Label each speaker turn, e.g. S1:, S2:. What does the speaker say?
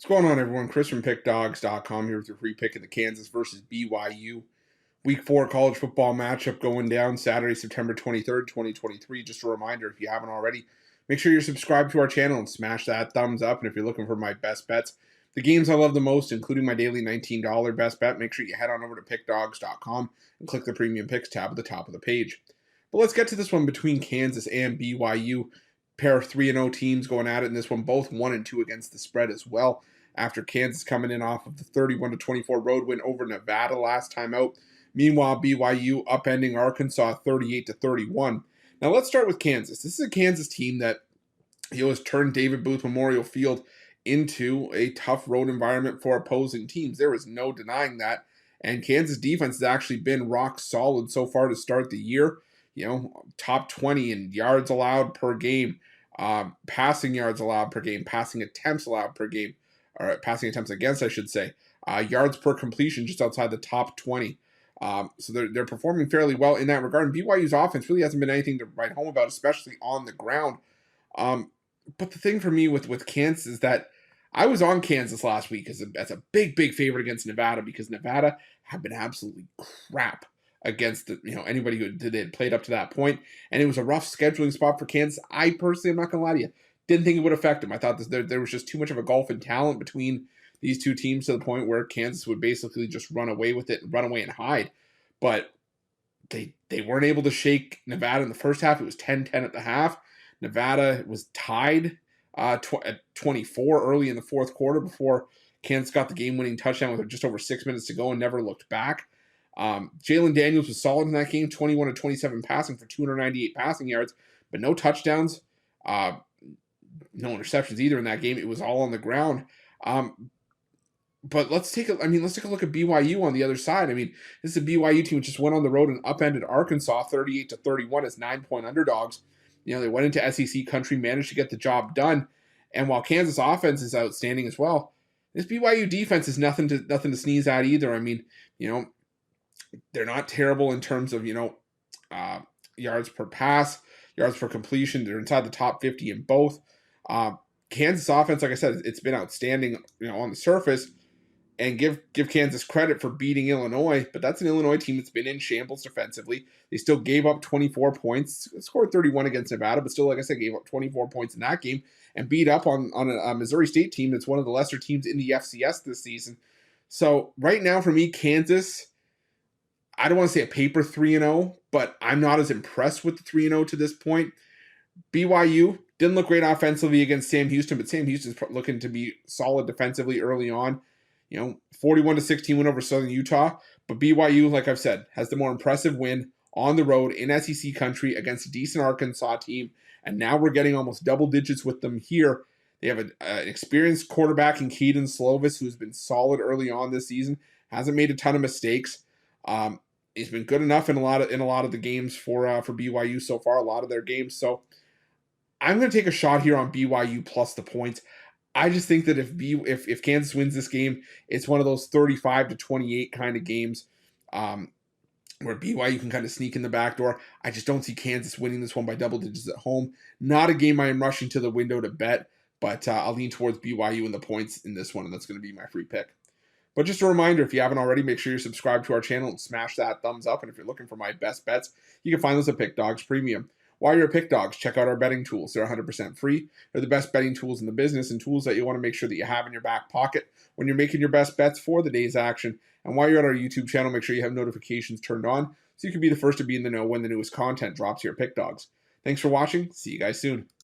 S1: What's going on, everyone? Chris from Pickdawgz.com here with your free pick of the Kansas versus BYU Week 4 college football matchup going down Saturday, September 23rd, 2023. Just a reminder, if you haven't already, make sure you're subscribed to our channel and smash that thumbs up. And if you're looking for my best bets, the games I love the most, including my daily $19 best bet, make sure you head on over to Pickdawgz.com and click the Premium Picks tab at the top of the page. But let's get to this one between Kansas and BYU. Pair of 3-0 teams going at it in this one, both 1-2 against the spread as well. After Kansas coming in off of the 31-24 road win over Nevada last time out. Meanwhile, BYU upending Arkansas 38-31. Now let's start with Kansas. This is a Kansas team that has turned David Booth Memorial Field into a tough road environment for opposing teams. There is no denying that. And Kansas defense has actually been rock solid so far to start the year. Top 20 in yards allowed per game, passing yards allowed per game, passing attempts allowed per game, or passing attempts against, I should say, yards per completion just outside the top 20. So they're performing fairly well in that regard. And BYU's offense really hasn't been anything to write home about, especially on the ground. But the thing for me with Kansas is that I was on Kansas last week as a big favorite against Nevada, because Nevada have been absolutely crap against anybody who had played up to that point. And it was a rough scheduling spot for Kansas. I personally, I'm not going to lie to you, didn't think it would affect them. I thought there was just too much of a gulf in talent between these two teams to the point where Kansas would basically just run away with it, run away and hide. But they weren't able to shake Nevada in the first half. It was 10-10 at the half. Nevada was tied at 24 early in the fourth quarter before Kansas got the game-winning touchdown with just over 6 minutes to go and never looked back. Jalen Daniels was solid in that game, 21-27 passing for 298 passing yards, but no touchdowns, no interceptions either in that game. It was all on the ground. But let's take a look at BYU on the other side. I mean, this is a BYU team which just went on the road and upended Arkansas 38-31 as 9-point underdogs. They went into SEC country, managed to get the job done. And while Kansas offense is outstanding as well, this BYU defense is nothing to sneeze at either. I mean, they're not terrible in terms of, yards per pass, yards per completion. They're inside the top 50 in both. Kansas offense, like I said, it's been outstanding, on the surface, and give Kansas credit for beating Illinois, but that's an Illinois team that's been in shambles defensively. They still gave up 24 points, scored 31 against Nevada, but still, like I said, gave up 24 points in that game and beat up on a Missouri State team that's one of the lesser teams in the FCS this season. So right now for me, Kansas, I don't want to say a paper 3-0, but I'm not as impressed with the 3-0 to this point. BYU didn't look great offensively against Sam Houston, but Sam Houston's looking to be solid defensively early on. 41-16 win over Southern Utah, but BYU, like I've said, has the more impressive win on the road in SEC country against a decent Arkansas team, and now we're getting almost double digits with them here. They have an experienced quarterback in Keaton Slovis, who's been solid early on this season, hasn't made a ton of mistakes. He's been good enough in a lot of the games for BYU so far, a lot of their games. So I'm going to take a shot here on BYU plus the points. I just think that if Kansas wins this game, it's one of those 35-28 kind of games where BYU can kind of sneak in the back door. I just don't see Kansas winning this one by double digits at home. Not a game I am rushing to the window to bet, but I'll lean towards BYU and the points in this one, and that's going to be my free pick. But just a reminder, if you haven't already, make sure you're subscribed to our channel and smash that thumbs up. And if you're looking for my best bets, you can find those at Pick Dawgz Premium. While you're at Pick Dawgz, check out our betting tools. They're 100% free. They're the best betting tools in the business, and tools that you want to make sure that you have in your back pocket when you're making your best bets for the day's action. And while you're at our YouTube channel, make sure you have notifications turned on so you can be the first to be in the know when the newest content drops here at Pick Dawgz. Thanks for watching. See you guys soon.